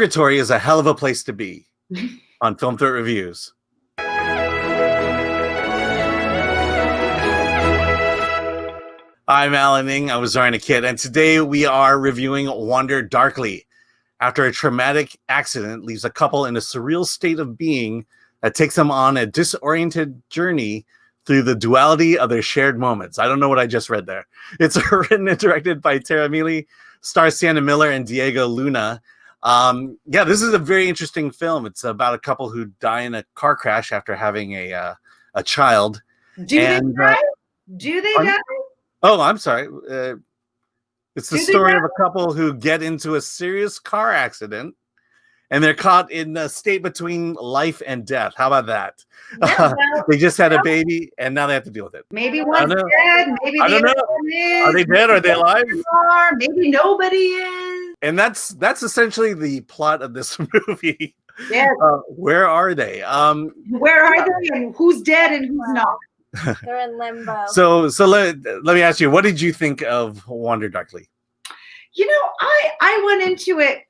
Purgatory is a hell of a place to be on Film Threat Reviews. I'm Alan Ning. I was Zorianna Kit, and today we are reviewing Wander Darkly. After a traumatic accident leaves a couple in a surreal state of being that takes them on a disoriented journey through the duality of their shared moments. I don't know what I just read there. It's written and directed by Miele, stars Sienna Miller and Diego Luna. This is a very interesting film. It's about a couple who die in a car crash after having a child. Do they die? Oh, I'm sorry. It's the story of a couple who get into a serious car accident, and they're caught in a state between life and death. How about that? Yeah, they just had a baby, and now they have to deal with it. Maybe one's dead. Maybe I don't know. Are they dead? Are they alive? Maybe nobody is. And that's essentially the plot of this movie. Yeah. Where are they? Where are they, and who's dead and who's not? They're in limbo. So let me ask you, what did you think of Wander Darkly? You know, I went into it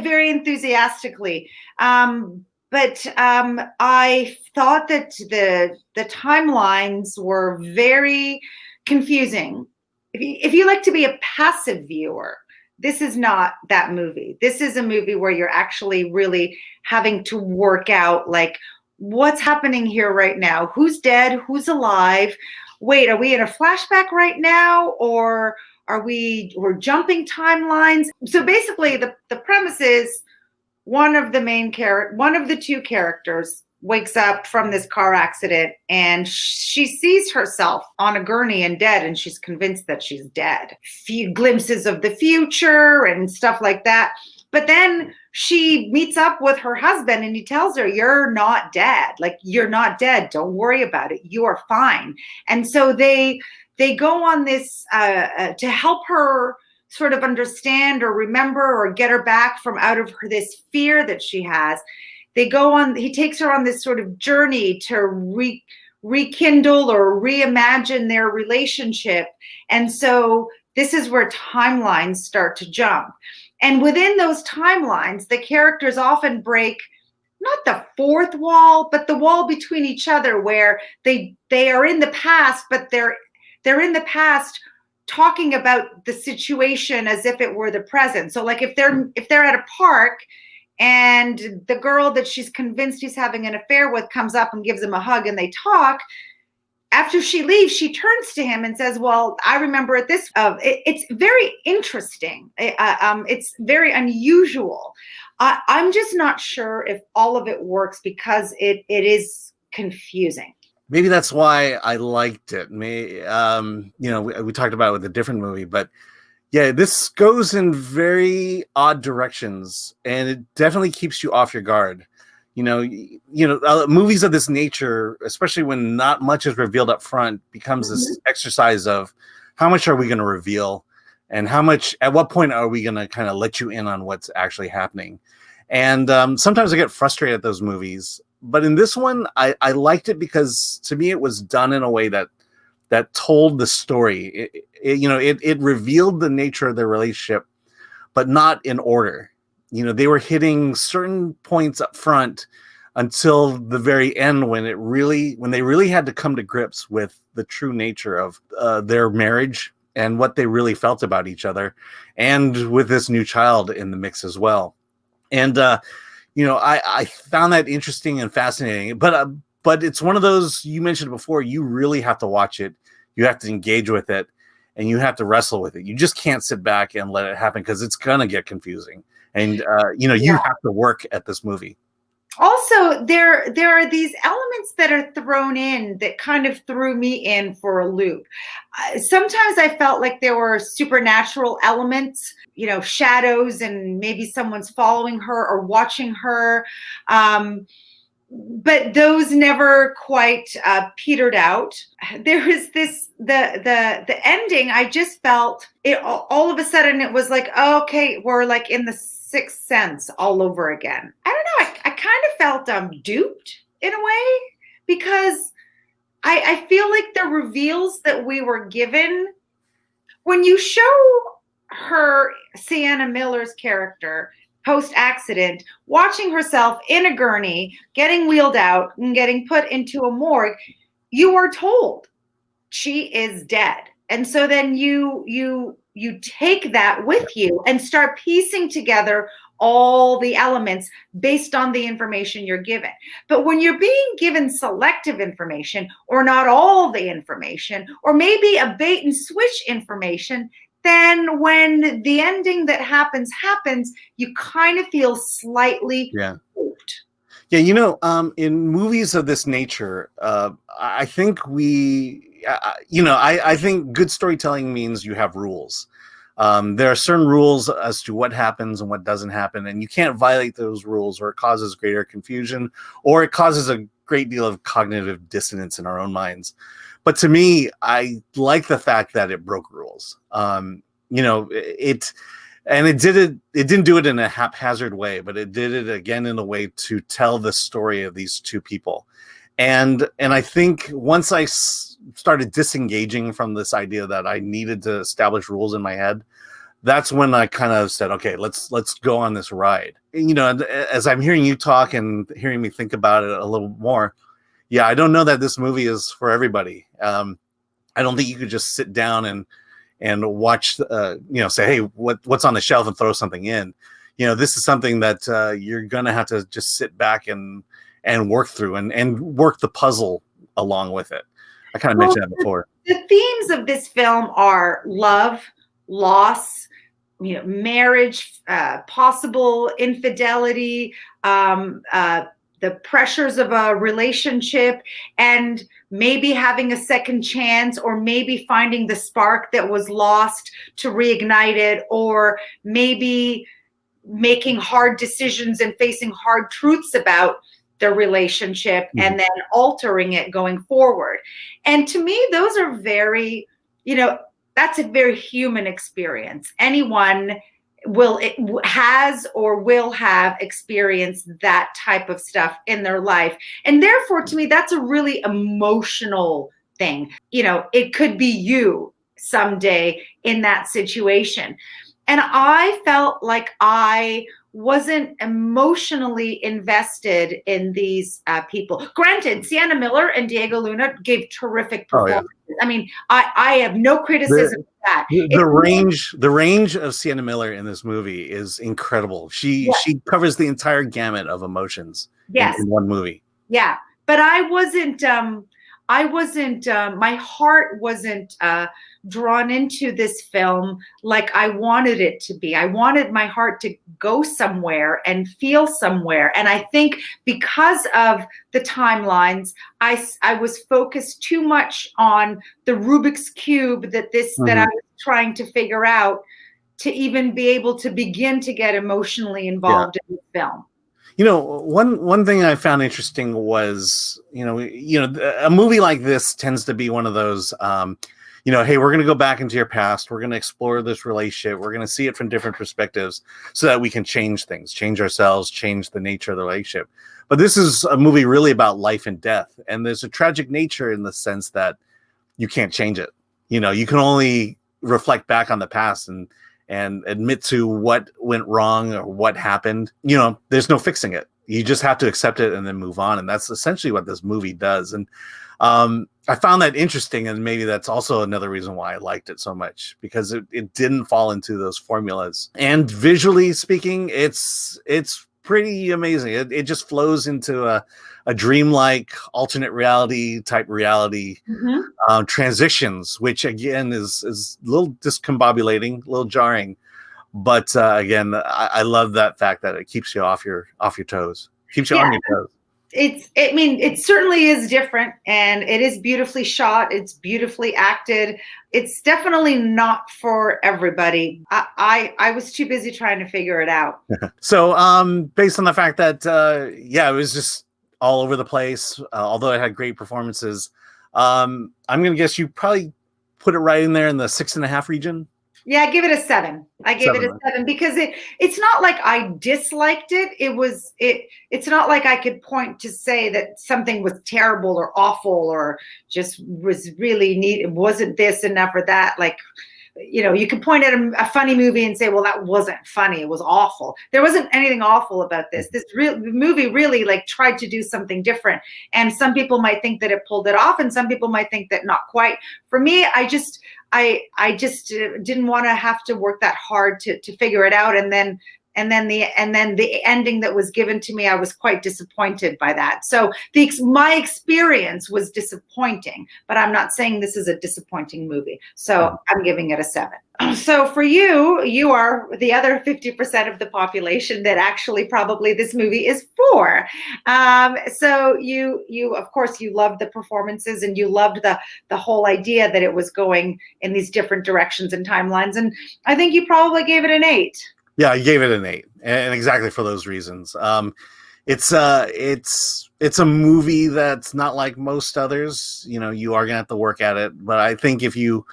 very enthusiastically, but I thought that the timelines were very confusing. If you like to be a passive viewer, this is not that movie. This is a movie where you're actually really having to work out, like, what's happening here right now? Who's dead? Who's alive? Wait, are we in a flashback right now, or we're jumping timelines? So basically, the premise is one of the two characters wakes up from this car accident, and she sees herself on a gurney and dead, and she's convinced that she's dead. Few glimpses of the future and stuff like that. But then she meets up with her husband, and he tells her, you're not dead. Like, you're not dead. Don't worry about it. You are fine. And so they go on this to help her sort of understand or remember or get her back from out of this fear that she has. He takes her on this sort of journey to rekindle or reimagine their relationship. And so this is where timelines start to jump. And within those timelines, the characters often break not the fourth wall, but the wall between each other, where they are in the past, but they're in the past talking about the situation as if it were the present. So like if they're at a park and the girl that she's convinced he's having an affair with comes up and gives him a hug and they talk, after she leaves, she turns to him and says, well, I remember it this. It's very interesting. It's very unusual. I'm just not sure if all of it works because it is confusing. Maybe that's why I liked it. We talked about it with a different movie, but yeah, this goes in very odd directions, and it definitely keeps you off your guard. Movies of this nature, especially when not much is revealed up front, becomes this exercise of how much are we going to reveal, and at what point are we going to kind of let you in on what's actually happening. And sometimes I get frustrated at those movies, but in this one, I liked it because to me it was done in a way that told the story. It revealed the nature of their relationship, but not in order. They were hitting certain points up front until the very end when they really had to come to grips with the true nature of their marriage and what they really felt about each other, and with this new child in the mix as well. And I found that interesting and fascinating. But it's one of those, you mentioned before, you really have to watch it. You have to engage with it, and you have to wrestle with it. You just can't sit back and let it happen because it's gonna get confusing. And you have to work at this movie. Also, there are these elements that are thrown in that kind of threw me in for a loop. Sometimes I felt like there were supernatural elements, shadows, and maybe someone's following her or watching her. But those never quite petered out. There was the ending. I just felt it all of a sudden. It was like, oh, okay, we're like in the Sixth Sense all over again. I don't know. I kind of felt duped in a way, because I feel like the reveals that we were given, when you show her, Sienna Miller's character, post-accident, watching herself in a gurney, getting wheeled out and getting put into a morgue, you are told she is dead. And so then you take that with you and start piecing together all the elements based on the information you're given. But when you're being given selective information, or not all the information, or maybe a bait and switch information, then when the ending that happens, you kind of feel slightly hoped. Yeah, you know, in movies of this nature, I think I think good storytelling means you have rules. There are certain rules as to what happens and what doesn't happen, and you can't violate those rules, or it causes greater confusion, or it causes a great deal of cognitive dissonance in our own minds. But to me, I like the fact that it broke rules. It didn't do it in a haphazard way, but it did it again in a way to tell the story of these two people. And I think once I started disengaging from this idea that I needed to establish rules in my head, that's when I kind of said, okay, let's go on this ride. You know, as I'm hearing you talk and hearing me think about it a little more, yeah, I don't know that this movie is for everybody. I don't think you could just sit down and watch, say, hey, what's on the shelf and throw something in. You know, this is something that you're going to have to just sit back and work through and work the puzzle along with it. I kind of mentioned that before. The themes of this film are love, loss, marriage, possible infidelity, the pressures of a relationship, and maybe having a second chance, or maybe finding the spark that was lost to reignite it, or maybe making hard decisions and facing hard truths about the relationship and then altering it going forward. And to me, those are very, that's a very human experience. Anyone has or will have experienced that type of stuff in their life. And therefore, to me, that's a really emotional thing. It could be you someday in that situation. And I felt like I wasn't emotionally invested in these people. Granted, Sienna Miller and Diego Luna gave terrific performances. Oh, yeah. I mean, I have no criticism of that. The range of Sienna Miller in this movie is incredible. She covers the entire gamut of emotions in one movie. Yeah, but I wasn't. My heart wasn't drawn into this film like I wanted it to be. I wanted my heart to go somewhere and feel somewhere. And I think because of the timelines, I was focused too much on the Rubik's Cube that I was trying to figure out to even be able to begin to get emotionally involved in the film. One thing I found interesting was, a movie like this tends to be one of those, hey, we're going to go back into your past. We're going to explore this relationship. We're going to see it from different perspectives so that we can change things, change ourselves, change the nature of the relationship. But this is a movie really about life and death. And there's a tragic nature in the sense that you can't change it. You can only reflect back on the past and admit to what went wrong or what happened. There's no fixing it. You just have to accept it and then move on. And that's essentially what this movie does. And I found that interesting. And maybe that's also another reason why I liked it so much, because it didn't fall into those formulas. And visually speaking, it's pretty amazing. It just flows into a dreamlike alternate reality type reality transitions, which again is a little discombobulating, a little jarring. But again, I love that fact that it keeps you off your toes, keeps you on your toes. It certainly is different, and it is beautifully shot. It's beautifully acted. It's definitely not for everybody. I was too busy trying to figure it out. So, based on the fact that, it was just all over the place, although it had great performances, I'm going to guess you probably put it right in there in the 6.5 region. Yeah, I give it a 7. I gave it a 7 because it's not like I disliked it. It's not like I could point to say that something was terrible or awful or just was really neat. It wasn't this enough or that. Like, you know, you could point at a funny movie and say, well, that wasn't funny. It was awful. There wasn't anything awful about this. This movie really like tried to do something different. And some people might think that it pulled it off, and some people might think that not quite. For me, I just didn't want to have to work that hard to figure it out. And then the ending that was given to me, I was quite disappointed by that. So my experience was disappointing, but I'm not saying this is a disappointing movie. So I'm giving it a 7. So for you are the other 50% of the population that actually probably this movie is for. So you of course you loved the performances, and you loved the whole idea that it was going in these different directions and timelines. And I think you probably gave it an 8. Yeah, I gave it an 8, and exactly for those reasons. It's a movie that's not like most others. You know, you are gonna have to work at it, but I think if you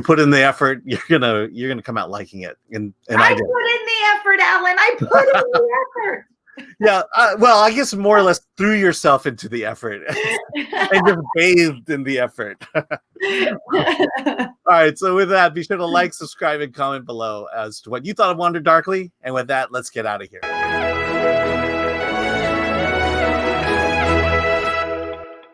put in the effort, you're gonna come out liking it. And I put in the effort, Alan. I put in the effort. Yeah, well, I guess more or less threw yourself into the effort and just bathed in the effort. All right, so with that, be sure to like, subscribe, and comment below as to what you thought of Wander Darkly. And with that, let's get out of here.